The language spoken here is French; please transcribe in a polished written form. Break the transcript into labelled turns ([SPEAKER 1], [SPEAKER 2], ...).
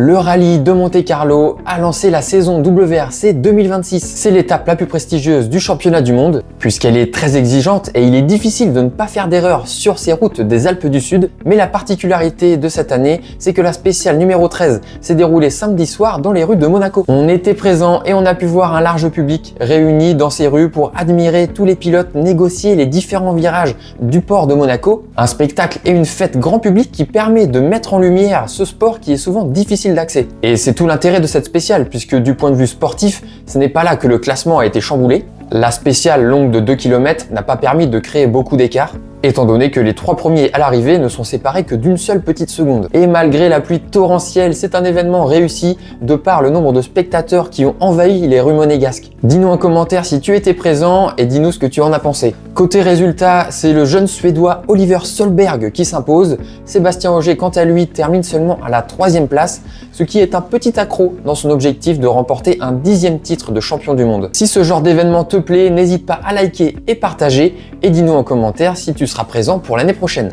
[SPEAKER 1] Le rallye de Monte-Carlo a lancé la saison WRC 2026. C'est l'étape la plus prestigieuse du championnat du monde, puisqu'elle est très exigeante et il est difficile de ne pas faire d'erreur sur ces routes des Alpes du Sud. Mais la particularité de cette année, c'est que la spéciale numéro 13 s'est déroulée samedi soir dans les rues de Monaco. On était présent et on a pu voir un large public réuni dans ces rues pour admirer tous les pilotes négocier les différents virages du port de Monaco. Un spectacle et une fête grand public qui permet de mettre en lumière ce sport qui est souvent difficile d'accès. Et c'est tout l'intérêt de cette spéciale, puisque du point de vue sportif, ce n'est pas là que le classement a été chamboulé. La spéciale longue de 2 km n'a pas permis de créer beaucoup d'écart, étant donné que les 3 premiers à l'arrivée ne sont séparés que d'une seule petite seconde. Et malgré la pluie torrentielle, c'est un événement réussi de par le nombre de spectateurs qui ont envahi les rues monégasques. Dis-nous en commentaire si tu étais présent et dis-nous ce que tu en as pensé. Côté résultat, c'est le jeune Suédois Oliver Solberg qui s'impose. Sébastien Ogier, quant à lui, termine seulement à la 3e place, ce qui est un petit accroc dans son objectif de remporter un 10e titre de champion du monde. Si ce genre d'événement te plaît, n'hésite pas à liker et partager et dis-nous en commentaire si tu seras présent pour l'année prochaine.